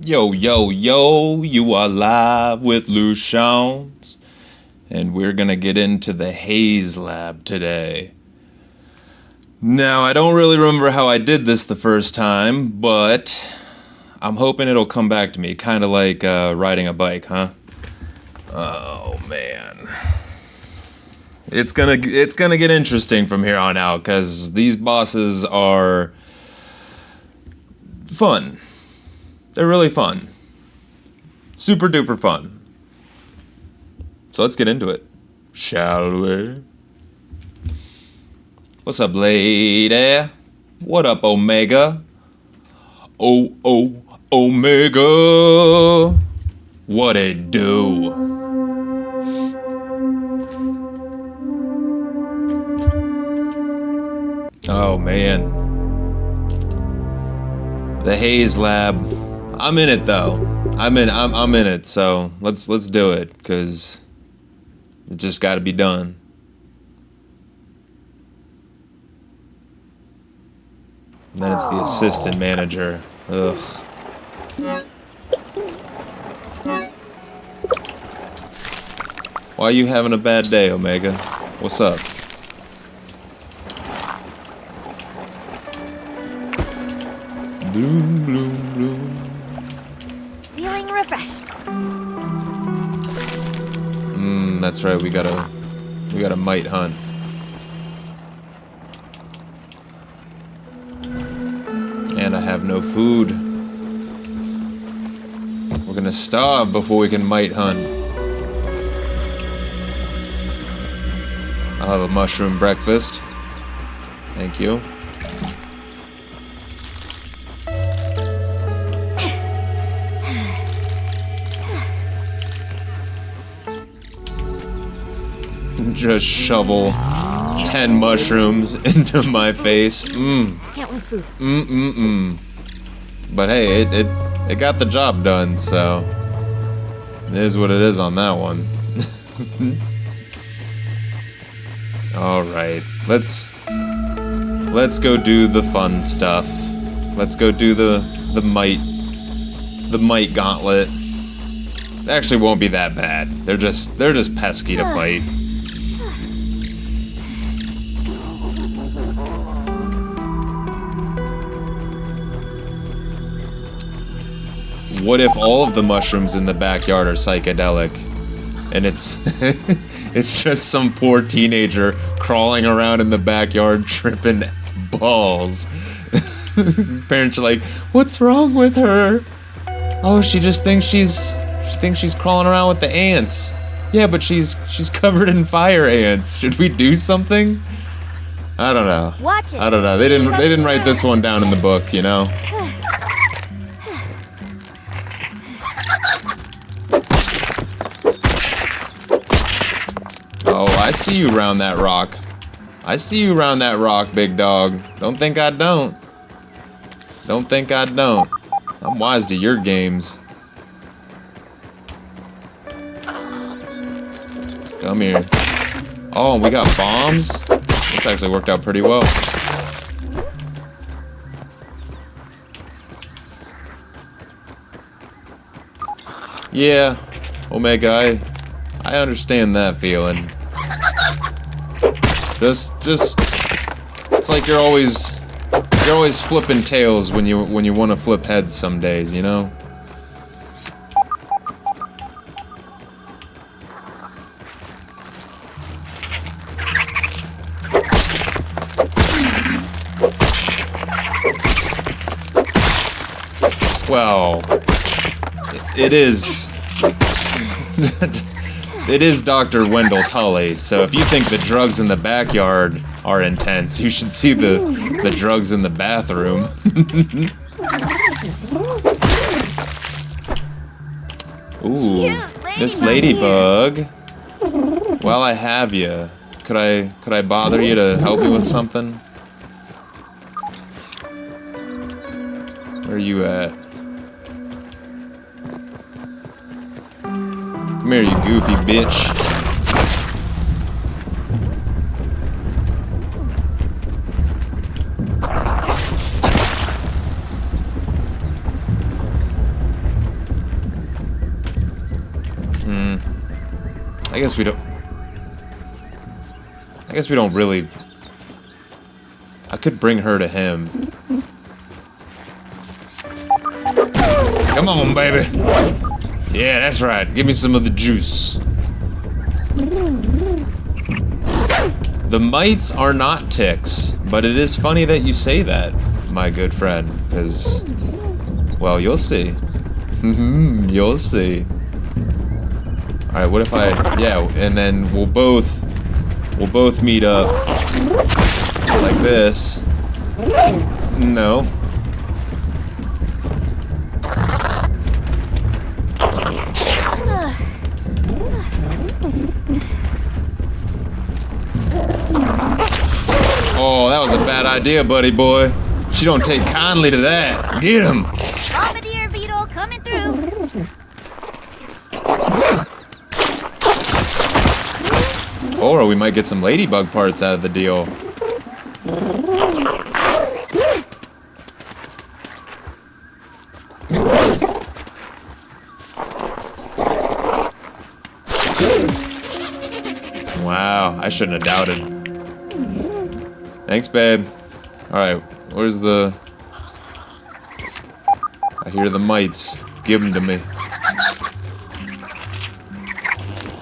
Yo, yo, yo, you are live with Lucians, and we're gonna get into the Haze Lab today. Now, I don't really remember how I did this the first time, but I'm hoping it'll come back to me, kind of like riding a bike, huh? Oh, man. It's gonna get interesting from here on out, because these bosses are fun. They're really fun. Super duper fun. So let's get into it, shall we? What's up, lady? What up, Omega? Omega. What it do? Oh, man. The Haze Lab. I'm in it though. I'm in it. So let's do it, cause it just got to be done. And then it's the assistant manager. Ugh. Why are you having a bad day, Omega? What's up? Bloom, bloom, bloom. Feeling refreshed. That's right. We gotta mite hunt. And I have no food. We're gonna starve before we can mite hunt. I'll have a mushroom breakfast. Thank you. Just shovel 10 mushrooms into my face. Can't lose food. But hey, it got the job done, so it is what it is on that one. All right, let's go do the fun stuff. Let's go do the mite gauntlet. It actually won't be that bad. They're just pesky to fight. What if all of the mushrooms in the backyard are psychedelic, and it's it's just some poor teenager crawling around in the backyard tripping balls? Parents are like, "What's wrong with her?" "Oh, she thinks she's crawling around with the ants." "Yeah, but she's covered in fire ants. Should we do something?" I don't know. Watch it. I don't know. They didn't write this one down in the book, you know. Oh, I see you round that rock. I see you round that rock, big dog. Don't think I don't. Don't think I don't. I'm wise to your games. Come here. Oh, we got bombs? This actually worked out pretty well. Yeah, Omega, I understand that feeling. Just, it's like you're always flipping tails when you want to flip heads some days, you know? Well, it is. It is Dr. Wendell Tully, so if you think the drugs in the backyard are intense, you should see the drugs in the bathroom. Ooh, Miss Ladybug. While I have you, could I bother you to help me with something? Where are you at? Come here, you goofy bitch. I guess we don't really... I could bring her to him. Come on, baby. Yeah, that's right. Give me some of the juice. The mites are not ticks, but it is funny that you say that, my good friend, because, well, you'll see. You'll see. Alright, what if I... Yeah, and then we'll both meet up like this. No. Oh, that was a bad idea, buddy boy. She don't take kindly to that. Get him. Bombardier beetle coming through. Or we might get some ladybug parts out of the deal. Wow, I shouldn't have doubted. Thanks, babe. Alright, where's the... I hear the mites. Give them to me.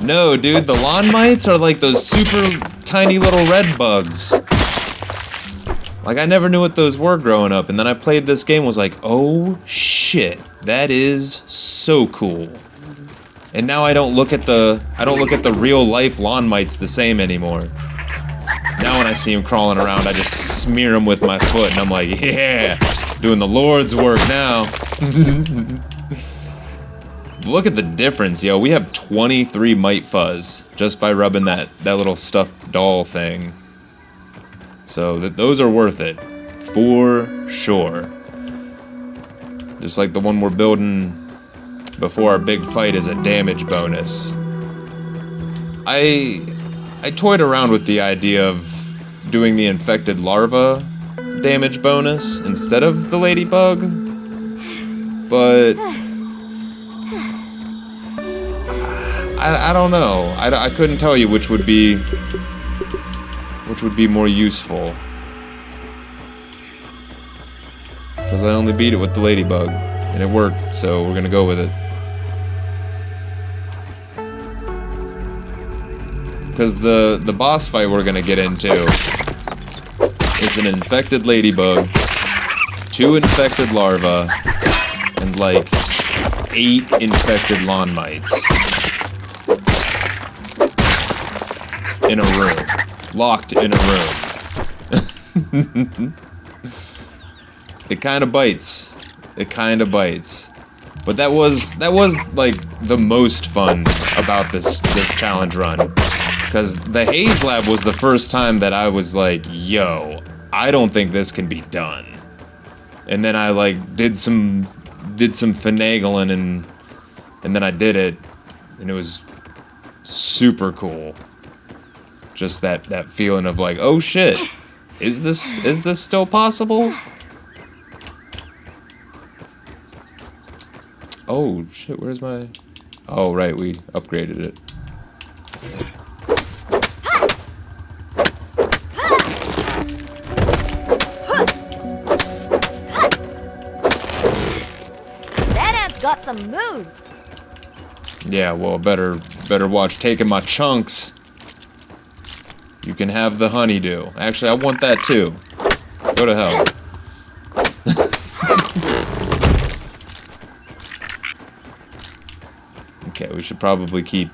No, dude, the lawn mites are like those super tiny little red bugs. Like, I never knew what those were growing up, and then I played this game and was like, oh shit, that is so cool. And now I don't look at the real life lawn mites the same anymore. Now when I see them crawling around, I just smear them with my foot, and I'm like, yeah, doing the Lord's work now. Look at the difference, yo. We have 23 mite fuzz just by rubbing that little stuffed doll thing. So those are worth it, for sure. Just like the one we're building before our big fight is a damage bonus. I toyed around with the idea of doing the infected larva damage bonus instead of the ladybug, but I don't know. I couldn't tell you which would be more useful, because I only beat it with the ladybug and it worked, so we're gonna go with it. Because the boss fight we're gonna get into is an infected ladybug, 2 infected larvae, and like 8 infected lawn mites. In a room. Locked in a room. It kinda bites. It kinda bites. But that was like the most fun about this challenge run. Because the Haze Lab was the first time that I was like, yo, I don't think this can be done. And then I like did some finagling and then I did it, and it was super cool. Just that feeling of like, oh shit, is this still possible? Oh shit, where's my... Oh right, we upgraded it. Got some moves. Yeah, well, better watch taking my chunks. You can have the honeydew. Actually, I want that too. Go to hell. Okay, we should probably keep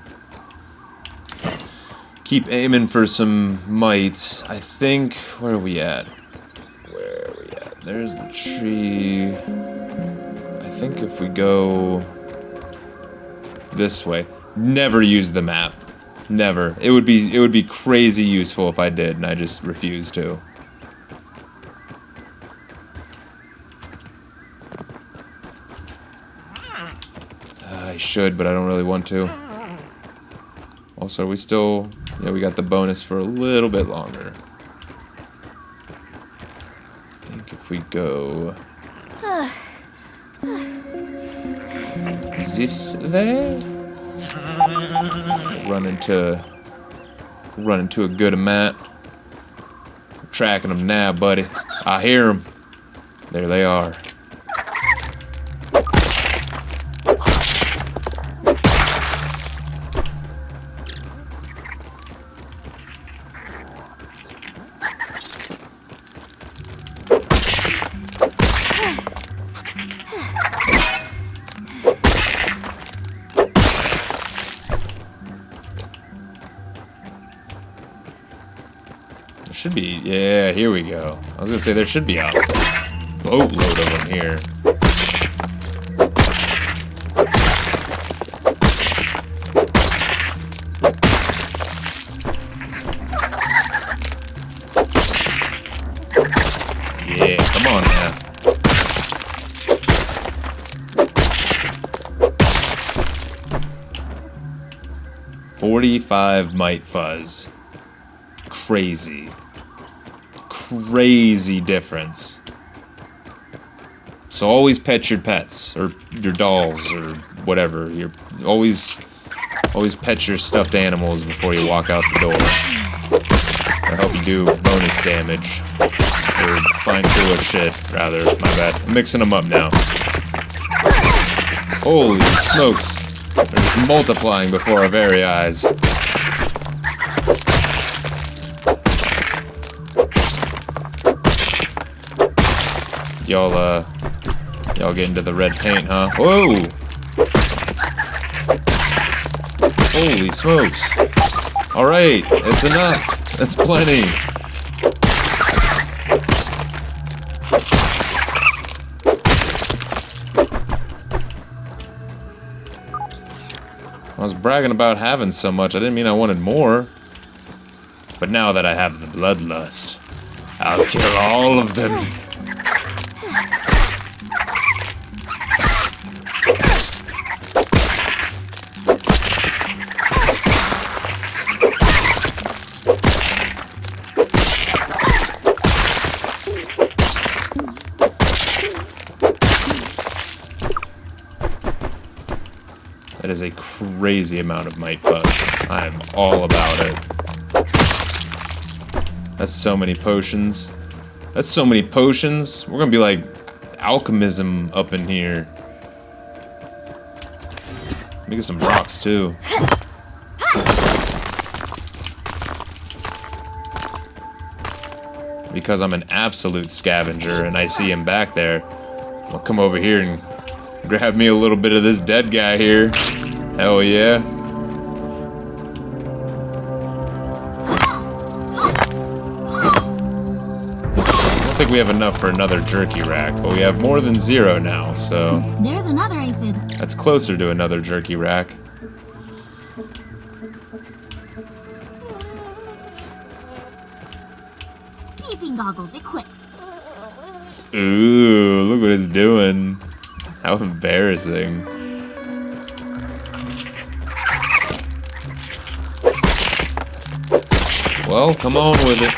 aiming for some mites. I think, where are we at? Where are we at? There's the tree. I think if we go this way, never use the map. Never. It would be crazy useful if I did, and I just refuse to. I should, but I don't really want to. Also, we still... Yeah, we got the bonus for a little bit longer. I think if we go... this way? run into a good amount. I'm tracking them now, buddy. I hear them. There they are. Should be, yeah, here we go. I was gonna say there should be a boatload of them here. Yeah, come on now. $45 mite fuzz. Crazy. Crazy difference. So always pet your pets or your dolls or whatever. You're always pet your stuffed animals before you walk out the door. Or help you do bonus damage or find cooler shit. Rather, my bad. I'm mixing them up now. Holy smokes! They're multiplying before our very eyes. Y'all get into the red paint, huh? Whoa! Holy smokes! Alright, it's enough. That's plenty. I was bragging about having so much, I didn't mean I wanted more. But now that I have the bloodlust, I'll kill all of them. That is a crazy amount of mite fuzz. I'm all about it. That's so many potions. That's so many potions. We're gonna be like alchemism up in here. Let me get some rocks too. Because I'm an absolute scavenger and I see him back there, I'll come over here and grab me a little bit of this dead guy here. Hell yeah. I don't think we have enough for another jerky rack, but we have more than 0 now, so... There's another aphid. That's closer to another jerky rack. Peeping goggles equipped. Ooh, look what it's doing. How embarrassing. Well, come on with it.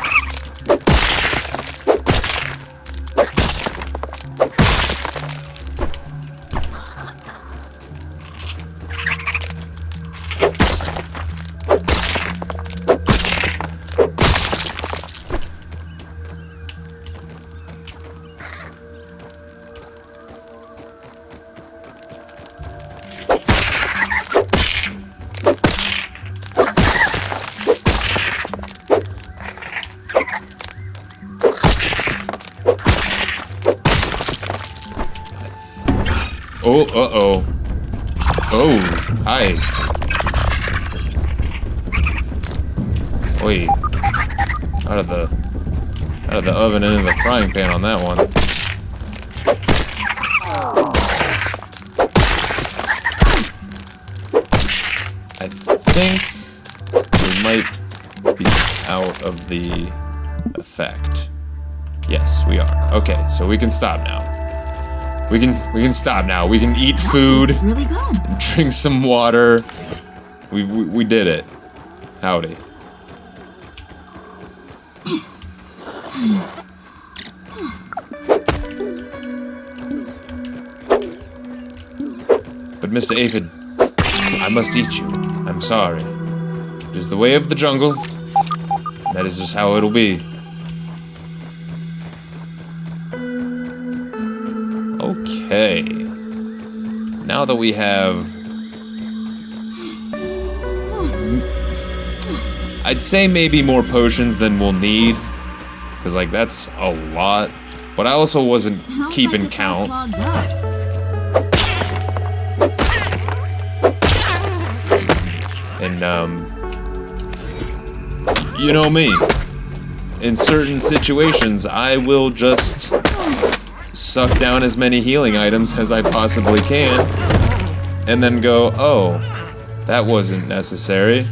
Oh, uh-oh. Oh, hi. Wait. Out of the oven and into the frying pan on that one. I think we might be out of the effect. Yes, we are. Okay, so we can stop now. We can stop now. We can eat food. Really good. Drink some water. We did it. Howdy. But Mr. Aphid, I must eat you. I'm sorry. It is the way of the jungle. That is just how it'll be. Okay. Now that we have... I'd say maybe more potions than we'll need. Because, like, that's a lot. But I also wasn't keeping count. And, you know me. In certain situations, I will just suck down as many healing items as I possibly can. And then go, oh, that wasn't necessary.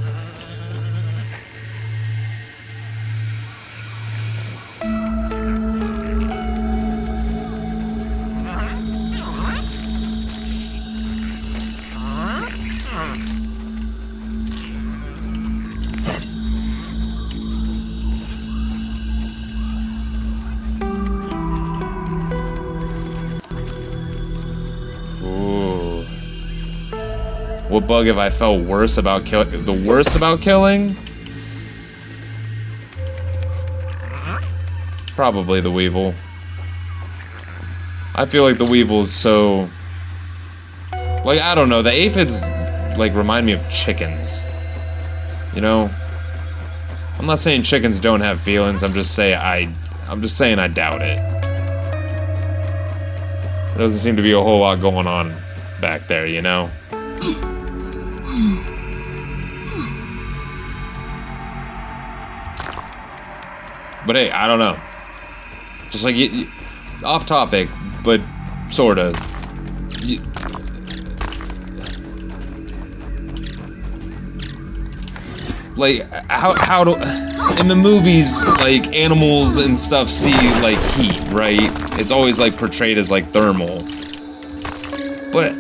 What bug have I felt worse about killing? The worst about killing? Probably the weevil. I feel like the weevil's so... Like, I don't know, the aphids, like, remind me of chickens. You know? I'm not saying chickens don't have feelings, I'm just saying I doubt it. There doesn't seem to be a whole lot going on back there, you know? But hey, I don't know. Just like, off topic, but sorta. Like, how do... In the movies, like, animals and stuff see, like, heat, right? It's always, like, portrayed as, like, thermal. But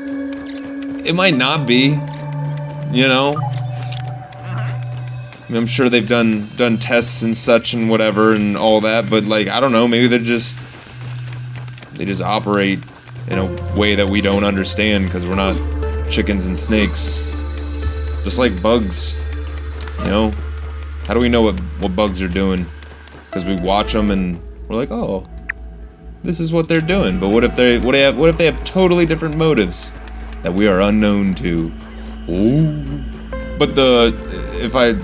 it might not be, you know? I mean, I'm sure they've done tests and such and whatever and all that, but, like, I don't know, maybe they just operate in a way that we don't understand because we're not chickens and snakes. Just like bugs, you know? How do we know what bugs are doing? Because we watch them and we're like, oh, this is what they're doing. But what if they have totally different motives that we are unknown to? Ooh. But if I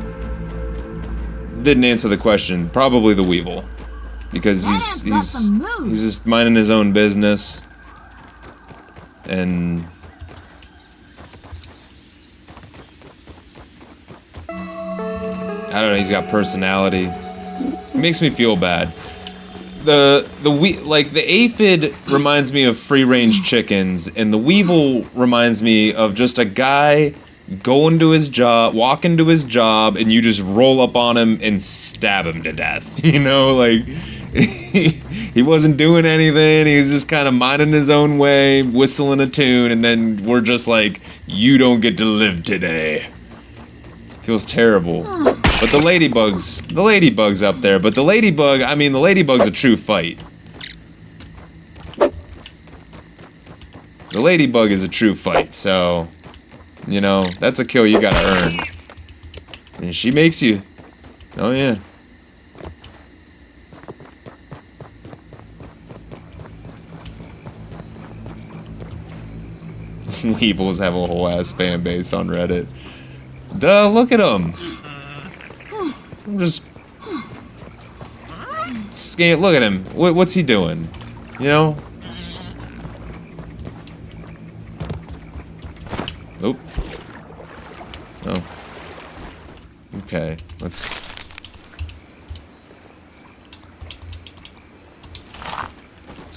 didn't answer the question, probably the weevil, because he's just minding his own business, and I don't know, he's got personality. It makes me feel bad. The aphid reminds me of free-range chickens, and the weevil reminds me of just a guy going to his job, walking to his job, and you just roll up on him and stab him to death. You know, like, he wasn't doing anything, he was just kind of minding his own way, whistling a tune, and then we're just like, you don't get to live today. Feels terrible. But the ladybug's up there, but the ladybug, I mean, the ladybug's a true fight. The ladybug is a true fight, so... You know, that's a kill you gotta earn. And she makes you. Oh, yeah. Weevils have a whole ass fan base on Reddit. Duh, look at him. I'm just... Look at him. What's he doing? You know? Nope. Oh. Okay, let's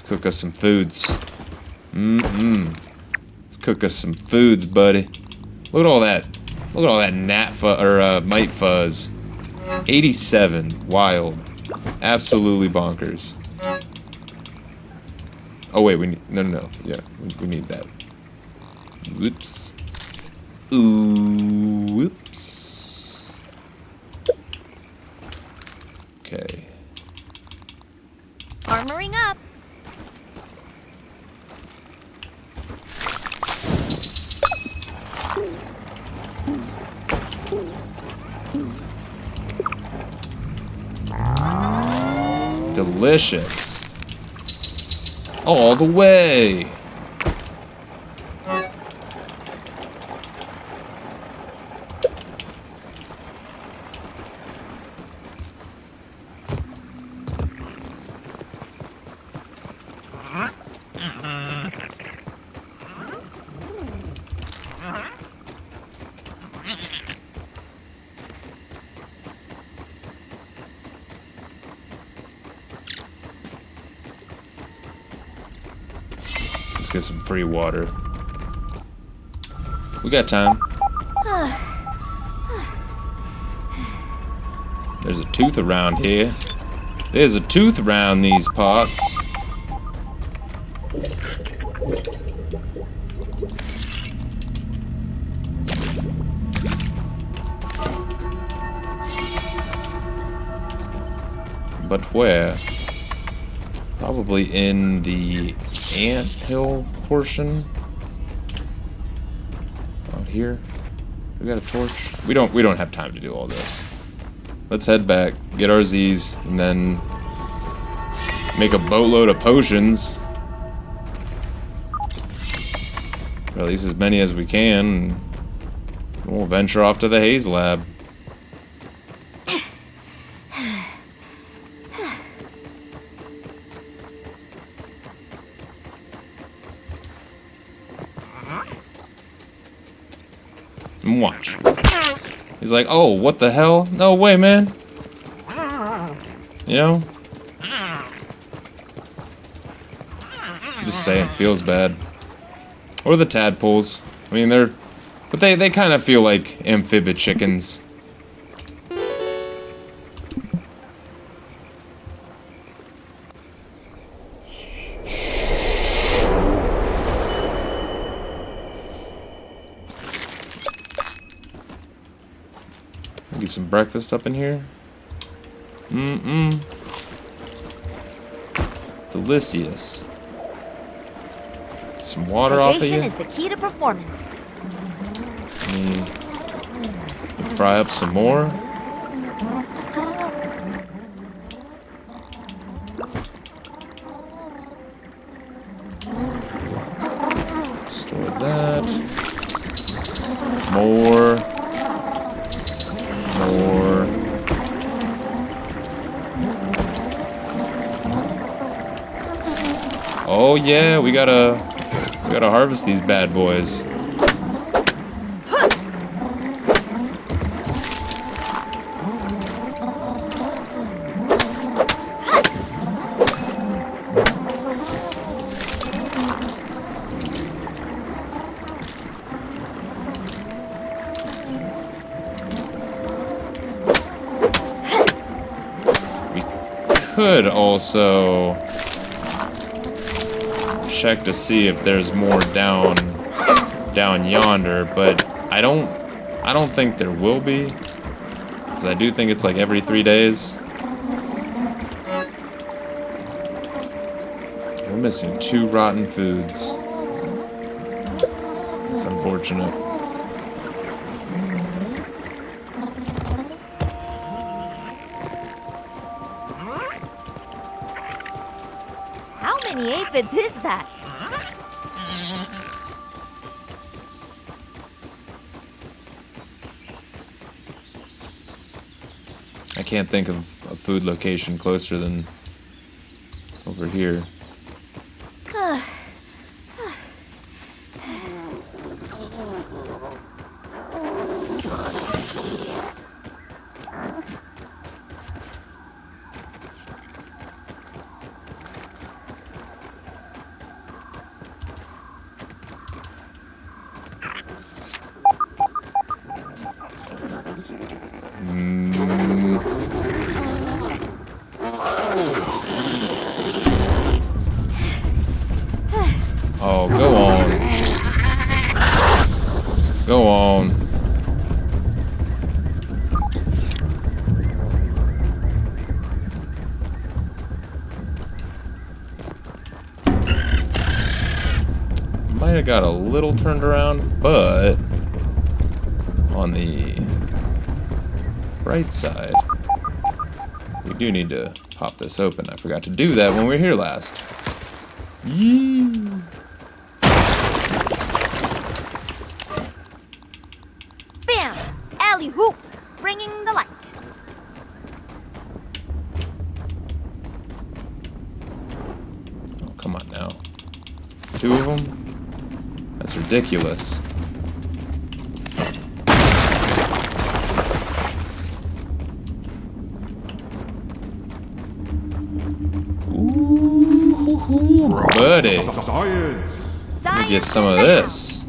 cook us some foods. Let's cook us some foods, buddy. Look at all that. Look at all that mite fuzz. 87. Wild. Absolutely bonkers. Oh wait, no. Yeah, we need that. Whoops. Ooh, whoops. Okay. Armoring up. Delicious. All the way. Let's get some free water. We got time. There's a tooth around here. There's a tooth around these parts. But where? Probably in the anthill portion. Out here. We got a torch. We don't have time to do all this. Let's head back, get our Z's, and then make a boatload of potions. Or at least as many as we can. And we'll venture off to the Haze Lab. And watch. He's like, oh, what the hell? No way, man. You know? Just saying, feels bad. Or the tadpoles. I mean, but they kind of feel like amphibid chickens. Get some breakfast up in here. Delicious. Some water off of you. Hydration is the key to performance. Fry up some more. Store that. More. Oh yeah, we gotta harvest these bad boys. We could also check to see if there's more down yonder, but I don't think there will be, because I do think it's like every 3 days. We're missing 2 rotten foods. It's unfortunate. How many aphids is that? I can't think of a food location closer than over here. Oh, go on. Go on. Might have got a little turned around, but on the bright side, we do need to pop this open. I forgot to do that when we were here last. Yee. Bam! Alley hoops, bringing the light. Oh, come on now. 2 of them? That's ridiculous. Ooh, buddy. Let me get some of this.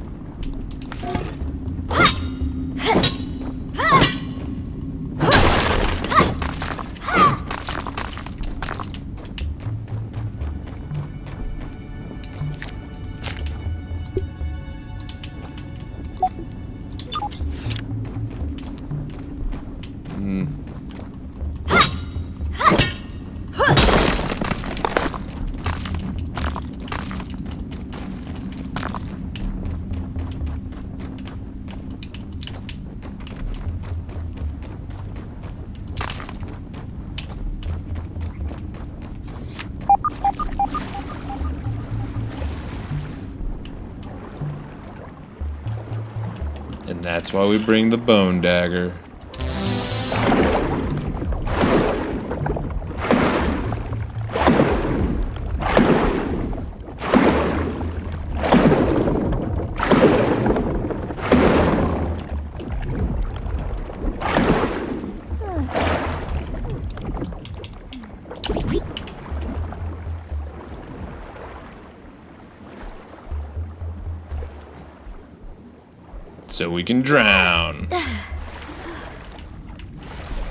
And that's why we bring the bone dagger. So we can drown.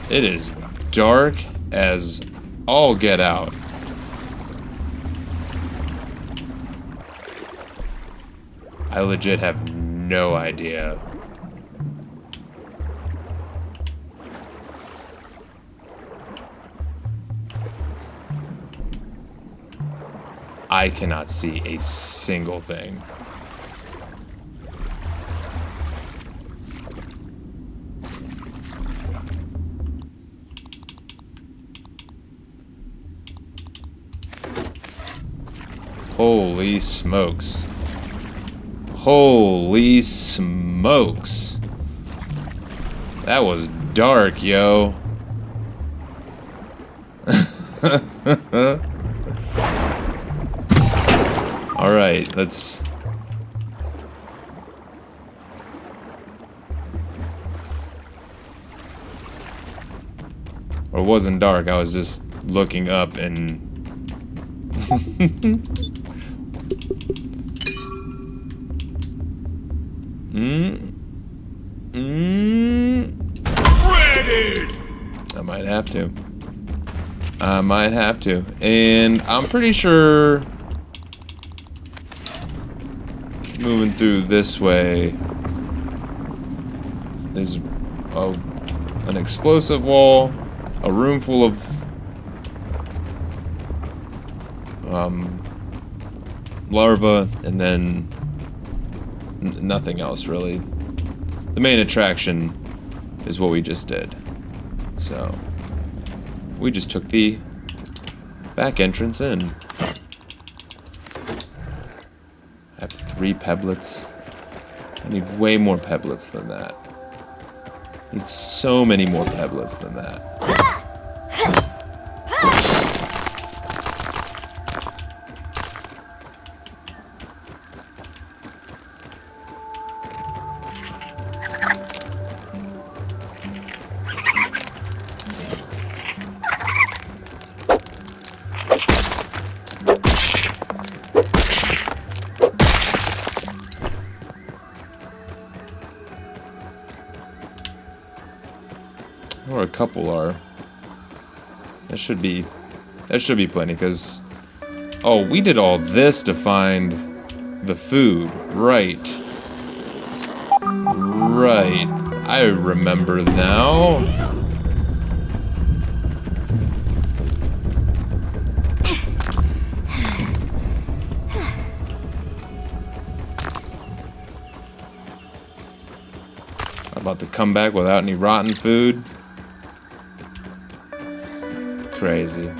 It is dark as all get out. I legit have no idea. I cannot see a single thing. Holy smokes. Holy smokes. That was dark, yo. Alright, let's... Or it wasn't dark, I was just looking up and... Ready! I might have to. I might have to. And I'm pretty sure moving through this way is an explosive wall, a room full of larvae, and then nothing else really. The main attraction is what we just did. So we just took the back entrance in. I have 3 pebblets. I need way more pebblets than that. I need so many more pebblets than that. Or a couple are. That should be plenty, because... Oh, we did all this to find the food. Right. Right. I remember now. About to come back without any rotten food. Crazy.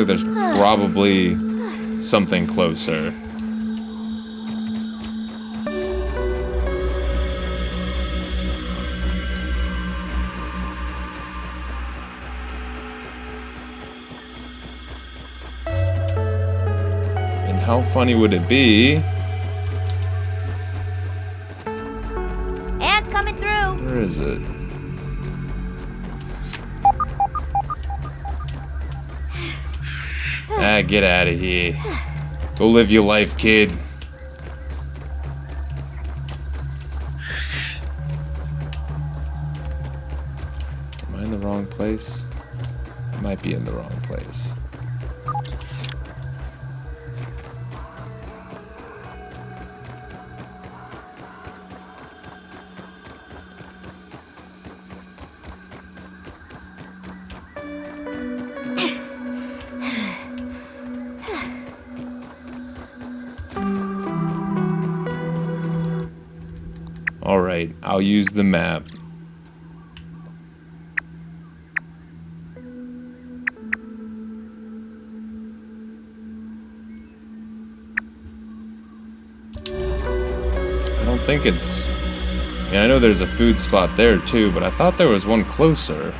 feel like there's probably something closer. And how funny would it be? Ants coming through. Where is it? Ah, get out of here. Go live your life, kid. Am I in the wrong place? I might be in the wrong place. Alright, I'll use the map. I don't think it's... I know there's a food spot there too, but I thought there was one closer.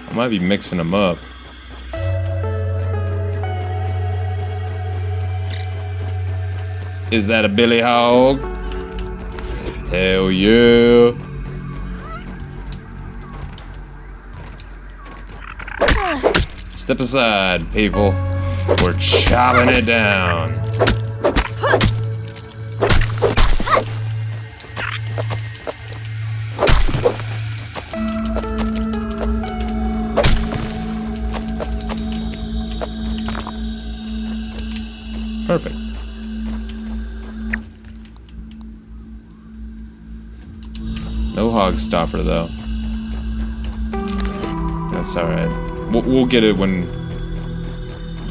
I might be mixing them up. Is that a billy hog? Hell yeah! Step aside, people. We're chopping it down. Perfect. No hog stopper though. That's all right. We'll get it when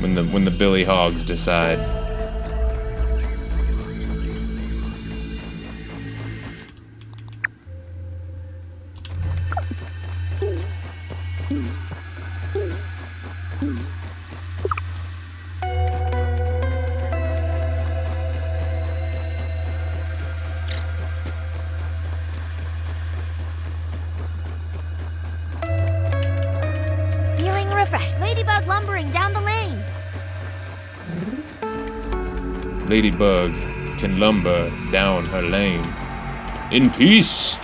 the billy hogs decide. Feeling refreshed. Ladybug lumbering down the lane. Ladybug can lumber down her lane. In peace!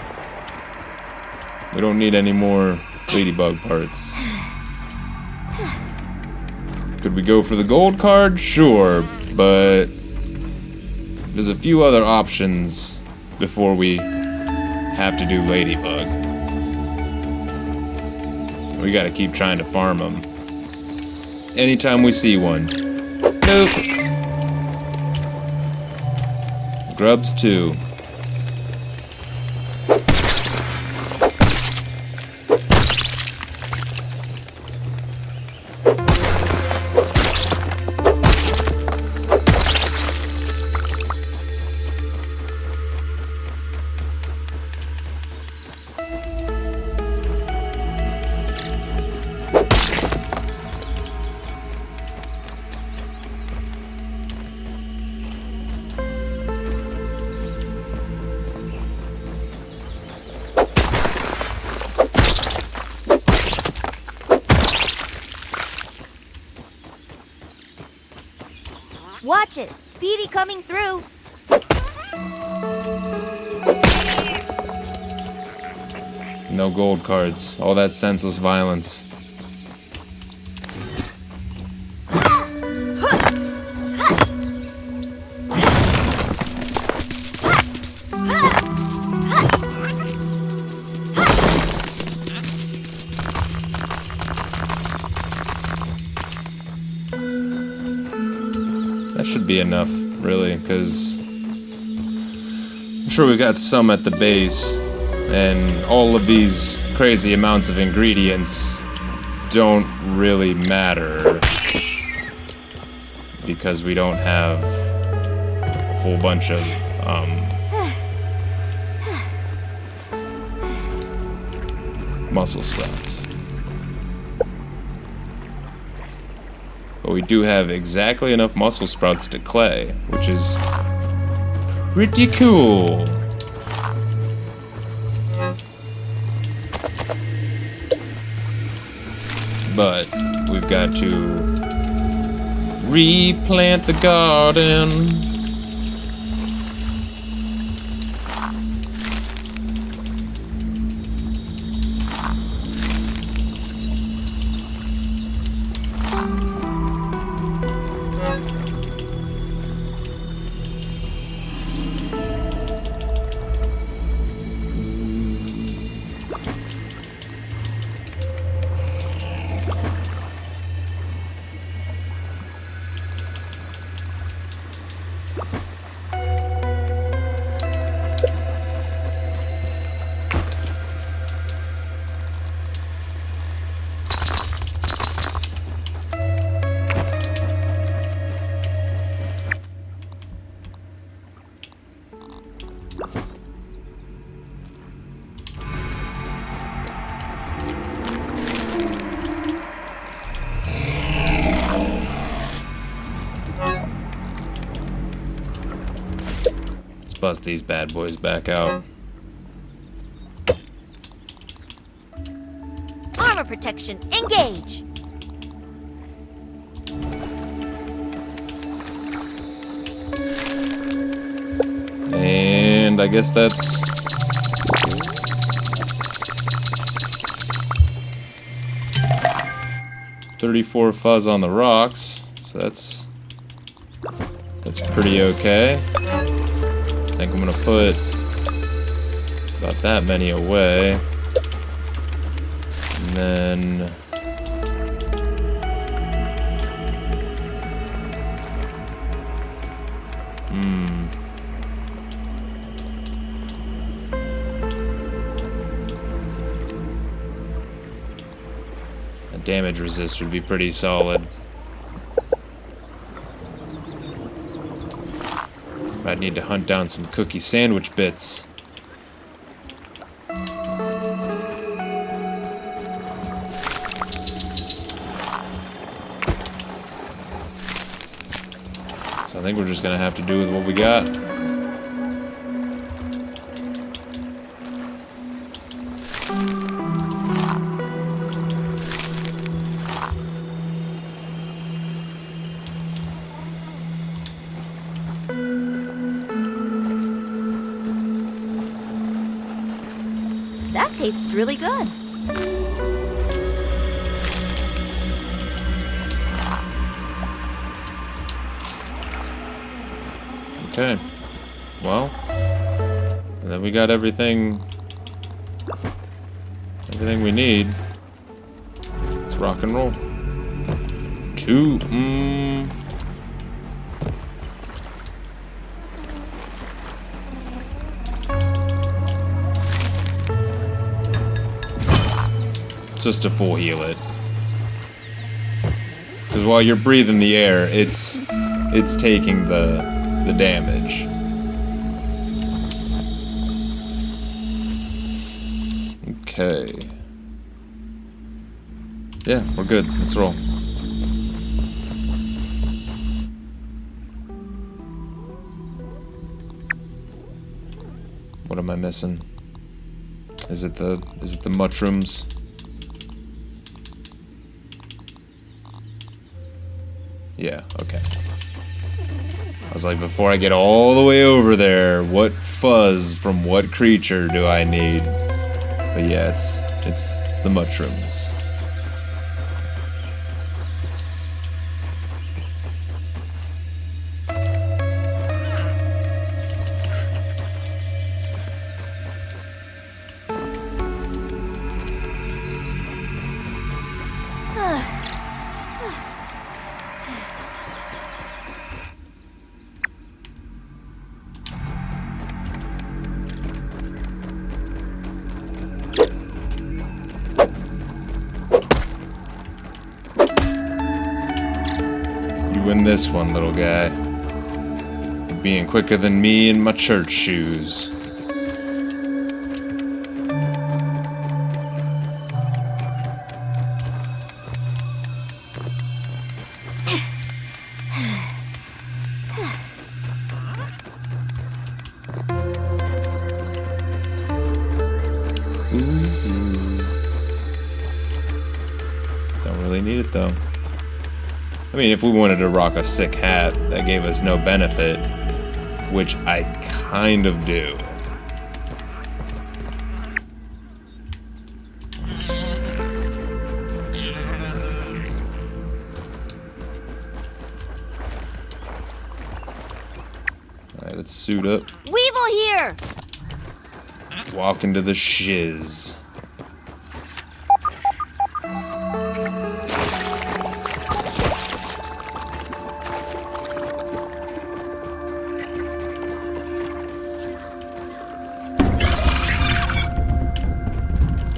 We don't need any more ladybug parts. Could we go for the gold card? Sure, but there's a few other options before we have to do ladybug. We gotta keep trying to farm them. Anytime we see one. Nope. Grubs too. Watch it. Speedy coming through. No gold cards. All that senseless violence. That should be enough, really, because I'm sure we've got some at the base, and all of these crazy amounts of ingredients don't really matter because we don't have a whole bunch of muscle sprouts. But we do have exactly enough muscle sprouts to clay, which is pretty cool. But we've got to replant the garden. Bust these bad boys back out. Armor protection, engage! And I guess that's... $34 fuzz on the rocks, so that's pretty okay. I think I'm gonna put about that many away, and then a damage resist would be pretty solid. I'd need to hunt down some cookie sandwich bits. So I think we're just gonna have to do with what we got. That tastes really good. Okay. Well, and then we got everything we need. Let's rock and roll. Just to full heal it. Because while you're breathing the air, it's taking the damage. Okay. Yeah, we're good. Let's roll. What am I missing? Is it the mushrooms? Yeah, okay. I was like, before I get all the way over there, what fuzz from what creature do I need? But yeah, it's the mushrooms. Win this one, little guy. Being quicker than me in my church shoes. Ooh. Don't really need it though. I mean, if we wanted to rock a sick hat that gave us no benefit, which I kind of do. Alright, let's suit up. Weevil here! Walk into the shiz.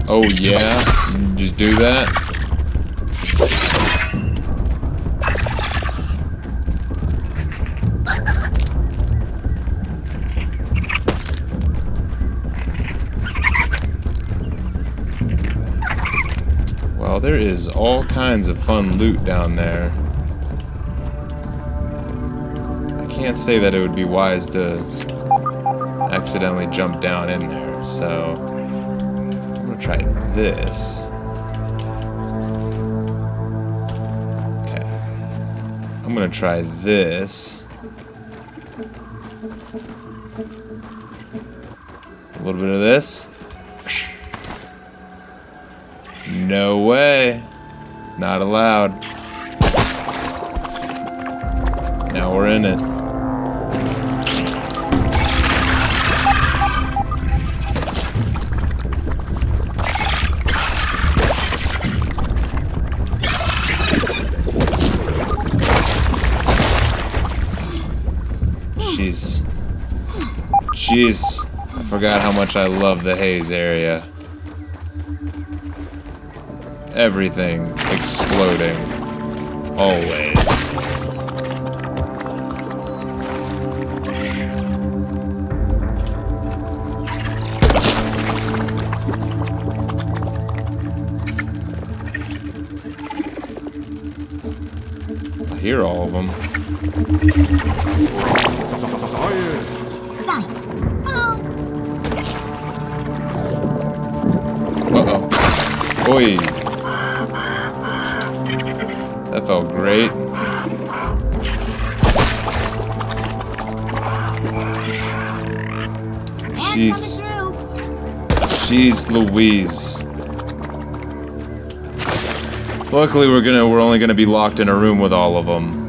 Oh yeah, just do that. Well, there is all kinds of fun loot down there. I can't say that it would be wise to accidentally jump down in there, so I'm gonna try this. Okay. I'm gonna try this. A little bit of this. No way. Not allowed. Now we're in it. Jeez, I forgot how much I love the Haze area. Everything exploding. Always. I hear all of them. Uh-oh. Oi. That felt great. Jeez Louise. Luckily we're only gonna be locked in a room with all of them.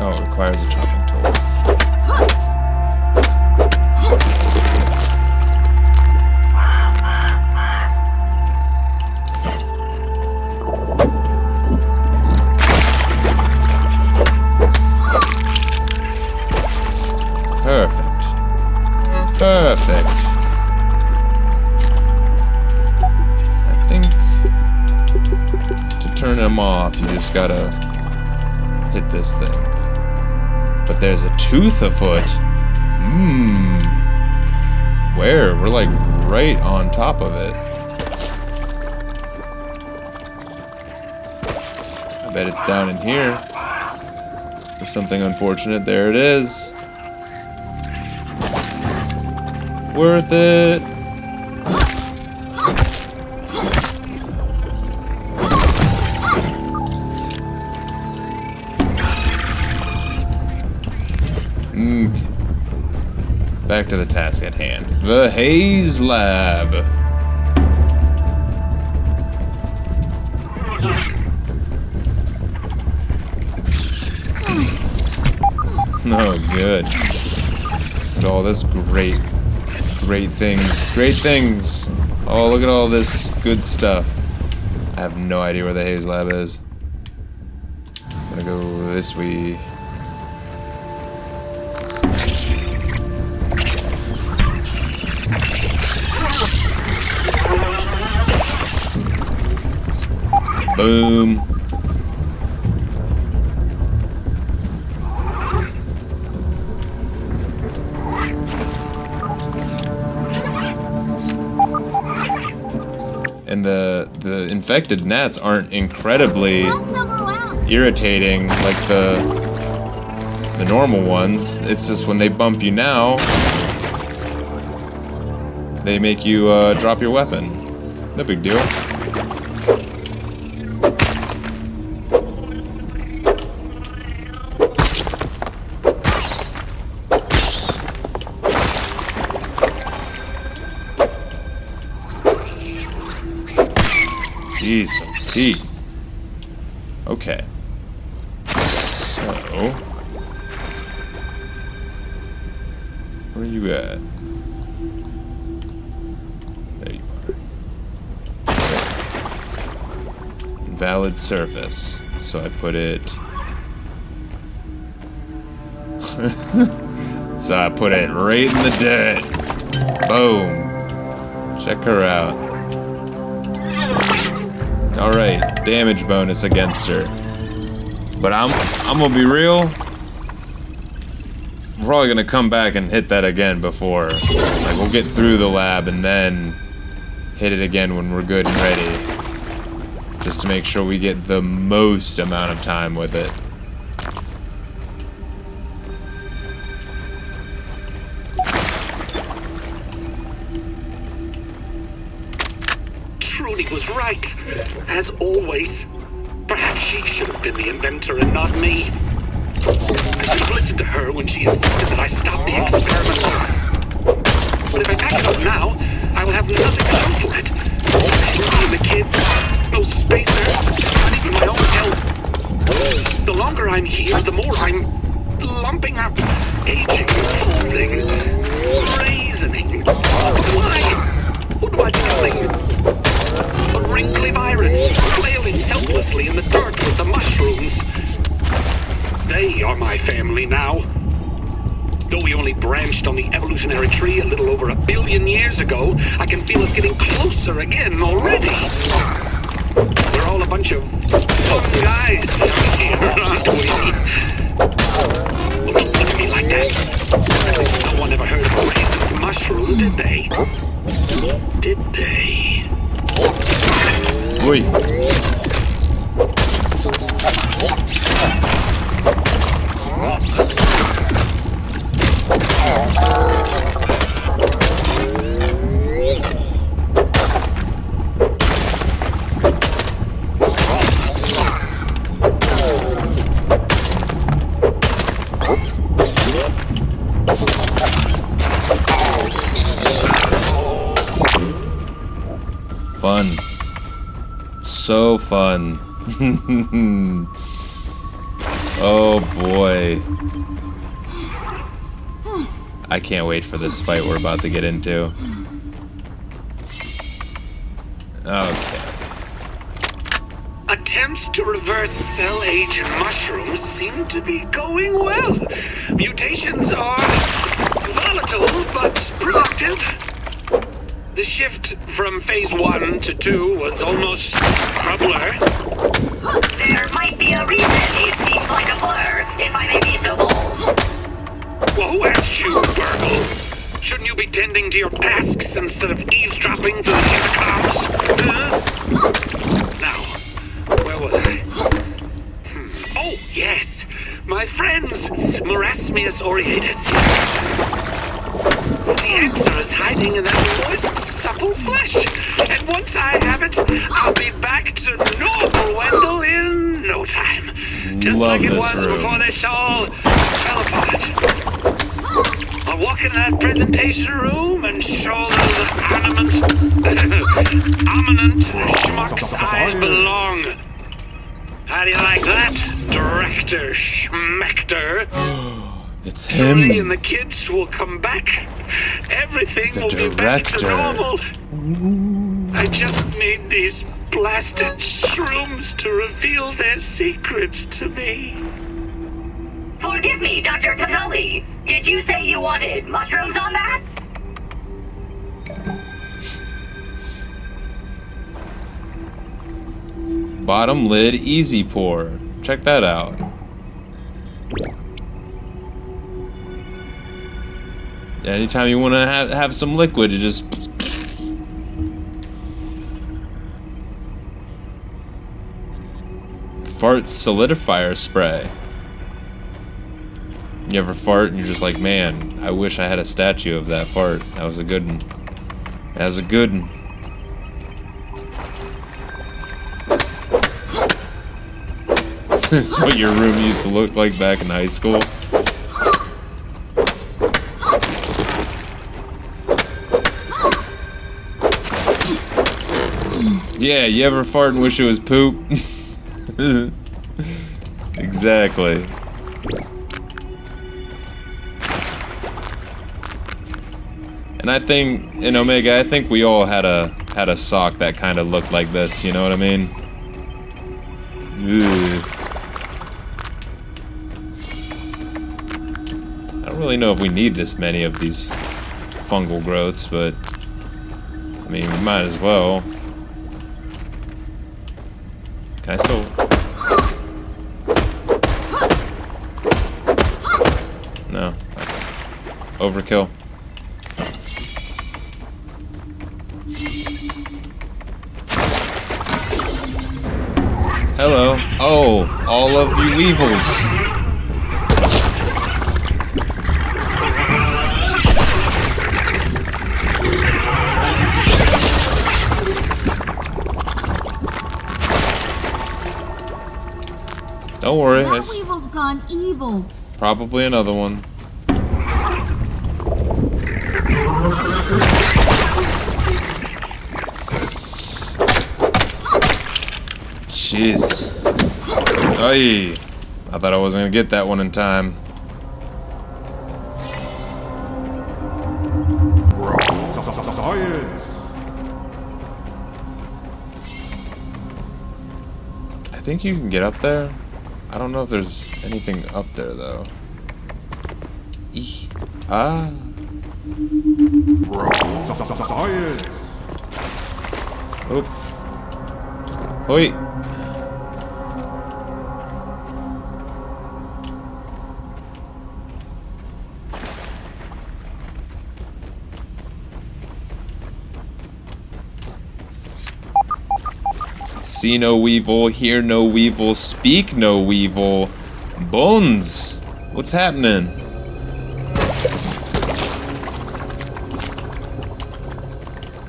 Oh, it requires a chopping tool. Perfect. I think to turn them off, you just gotta hit this thing. But there's a tooth afoot. Where? We're like right on top of it. I bet it's down in here. For something unfortunate. There it is. Worth it. Back to the task at hand. The Haze Lab. Oh, good. Look at all this great things. Oh, look at all this good stuff. I have no idea where the Haze Lab is. I'm gonna go this way. Boom. And the infected gnats aren't incredibly I'll somehow out. irritating like the normal ones. It's just when they bump you now, they make you drop your weapon. No big deal. Jeez, Pete. Okay. So, where are you at? There you are. Invalid surface. So I put it. So I put it right in the dirt. Boom. Check her out. Alright, damage bonus against her. But I'm gonna be real. We're probably gonna come back and hit that again before. Like, we'll get through the lab and then hit it again when we're good and ready. Just to make sure we get the most amount of time with it. Trudy was right, as always. Perhaps she should have been the inventor and not me. I should have listened to her when she insisted that I stop the experiment. But if I pack it up now, I will have nothing to show for it. Trudy and the kids, no spacer, not even my own help. The longer I'm here, the more I'm lumping up, aging, folding, raisening. Why? What am I becoming? A wrinkly virus, flailing helplessly in the dirt with the mushrooms. They are my family now. Though we only branched on the evolutionary tree a little over 1 billion years ago, I can feel us getting closer again already. We're all a bunch of fun guys down here, aren't we? Well, don't look at me like that. No one ever heard of a raisin mushroom, did they? Did they? Oi. Fun. So fun. Oh boy. I can't wait for this fight we're about to get into. Okay. Attempts to reverse cell age in mushrooms seem to be going well. Mutations are volatile but productive. The shift from phase 1 to 2 was almost a blur. There might be a reason it seems like a blur, if I may be so bold. Well, who asked you, Burgle? Shouldn't you be tending to your tasks instead of eavesdropping through the intercoms? Now, where was I? Oh, yes! My friends! Marasmius aureatus. The answer is hiding in that moist, supple flesh. And once I have it, I'll be back to normal Wendell in no time. Just Love like it this was room. before they all fell apart. I'll walk in that presentation room and show those ominent schmucks I belong. How do you like that, Director Schmechter? It's Trudy and him. the kids will come back. Everything The will be back to director. normal. I just need these blasted shrooms to reveal their secrets to me. Forgive me, Dr. Totoli. Did you say you wanted mushrooms on that? Bottom lid easy pour. Check that out. Anytime you want to have some liquid, you just Fart solidifier spray. You ever fart and you're just like, man, I wish I had a statue of that fart. That was a good one. That was a good one. This is what your room used to look like back in high school. Yeah, you ever fart and wish it was poop? Exactly. And I think in Omega, I think we all had a sock that kind of looked like this. You know what I mean? Ugh. I don't really know if we need this many of these fungal growths, but I mean, we might as well. Can I still? No. Overkill. Hello. Oh, all of you weevils. Don't worry. That weevil's gone evil. Probably another one. Jeez. Ay. I thought I wasn't gonna get that one in time. I think you can get up there. I don't know if there's anything up there though. Eeh. Ah. Oop. Wait. See no weevil, hear no weevil, speak no weevil. Bones! What's happening?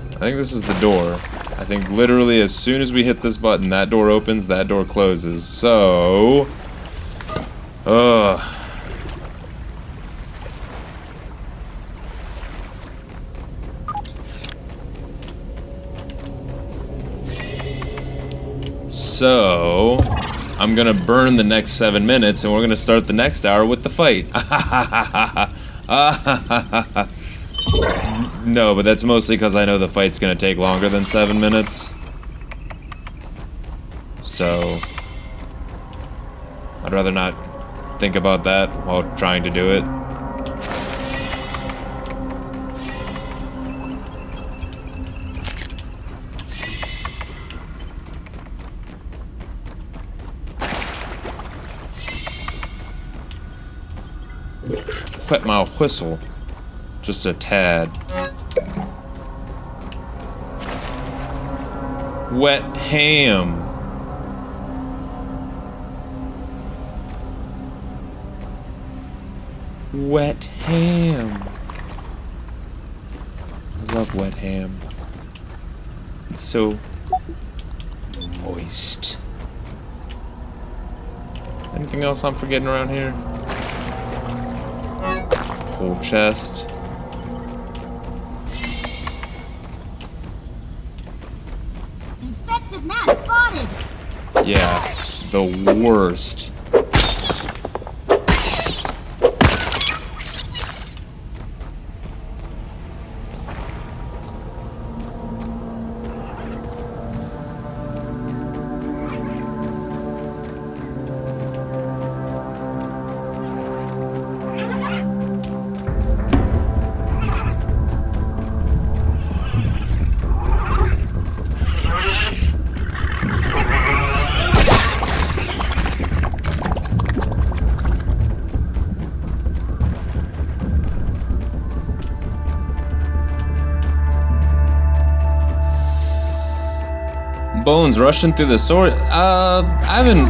I think this is the door. I think literally as soon as we hit this button, that door opens, that door closes. So... Ugh. So, I'm gonna burn the next 7 minutes and we're gonna start the next hour with the fight. No, but that's mostly because I know the fight's gonna take longer than 7 minutes. So, I'd rather not think about that while trying to do it. Wet my whistle. Just a tad. Wet ham. Wet ham. I love wet ham. It's so moist. Anything else I'm forgetting around here? Whole chest. Infected gnat spotted. Yeah, the worst. Bones rushing through the sword. I haven't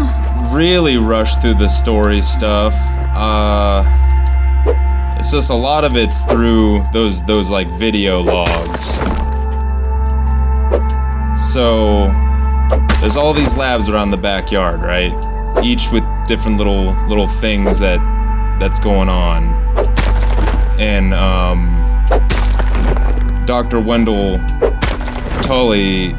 really rush through the story stuff. It's just a lot of it's through those like video logs. So there's all these labs around the backyard, right? Each with different little things that's going on. And Dr. Wendell Tully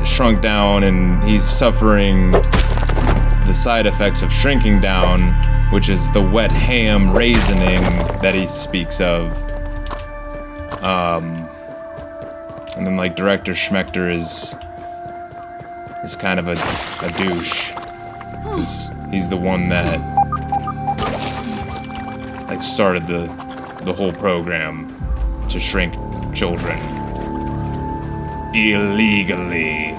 shrunk down, and he's suffering the side effects of shrinking down, which is the wet ham raisoning that he speaks of. And then like director Schmechter is kind of a douche. He's the one that like started the whole program to shrink children illegally.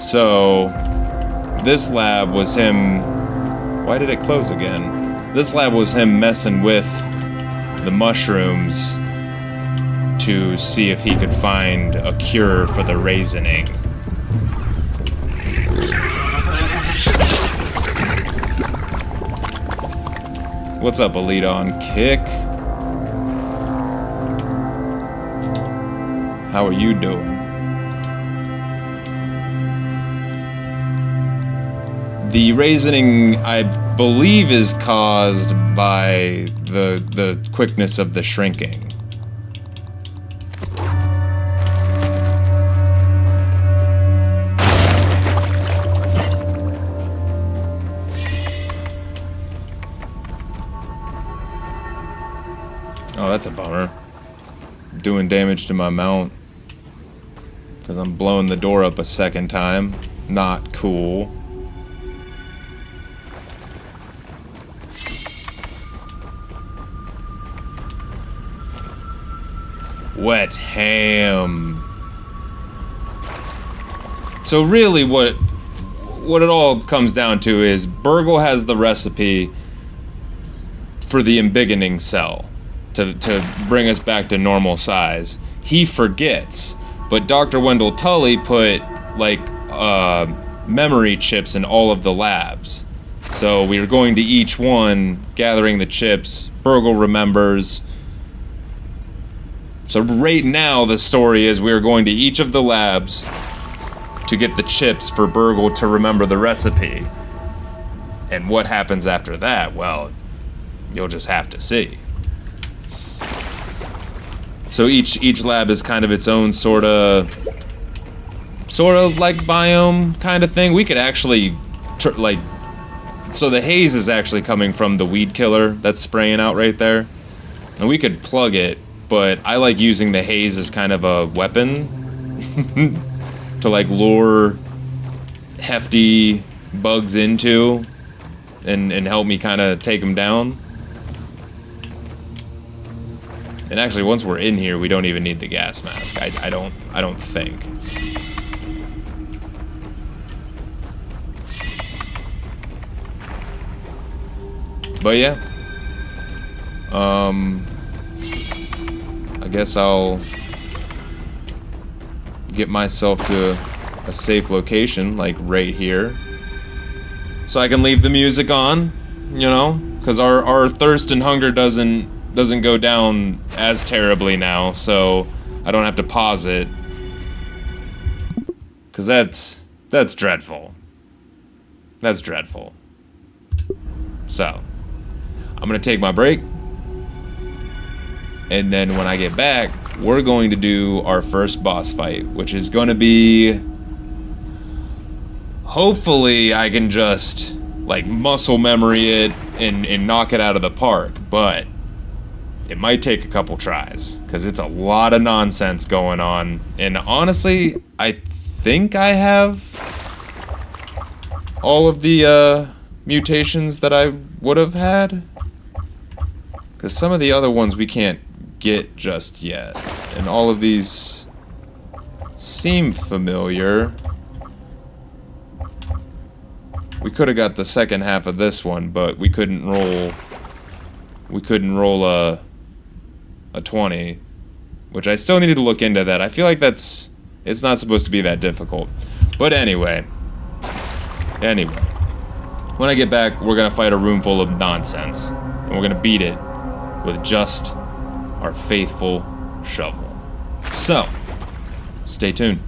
So this lab was him. Why did it close again? This lab was him messing with the mushrooms to see if he could find a cure for the raisoning. What's up, Elite on Kick? How are you doing? The raisoning, I believe, is caused by the quickness of the shrinking. Oh, that's a bummer. Doing damage to my mount. Because I'm blowing the door up a second time. Not cool. Wet ham. So really what it all comes down to is Burgle has the recipe for the embiggening cell to bring us back to normal size. He forgets, but Dr. Wendell Tully put like memory chips in all of the labs. So we are going to each one, gathering the chips. Burgle remembers. So right now the story is we are going to each of the labs to get the chips for Burgle to remember the recipe. And what happens after that, well, you'll just have to see. So each lab is kind of its own sort of like biome kind of thing. We could actually so the haze is actually coming from the weed killer that's spraying out right there. And we could plug it, but I like using the haze as kind of a weapon to like lure hefty bugs into and help me kind of take them down. And actually, once we're in here, we don't even need the gas mask. I don't think. But yeah. I guess I'll get myself to a safe location, like right here, so I can leave the music on, you know, because our thirst and hunger doesn't go down as terribly now, so I don't have to pause it, because that's dreadful. That's dreadful. So I'm gonna take my break, and then when I get back, we're going to do our first boss fight, which is going to be, hopefully I can just like muscle memory it and knock it out of the park, but it might take a couple tries, because it's a lot of nonsense going on. And honestly, I think I have all of the mutations that I would have had, because some of the other ones we can't get just yet. And all of these seem familiar. We could have got the second half of this one, but we couldn't roll a 20, which I still needed to look into that. I feel like it's not supposed to be that difficult. But anyway, Anyway, when I get back, we're gonna fight a room full of nonsense. And we're gonna beat it with just our faithful shovel. So, stay tuned.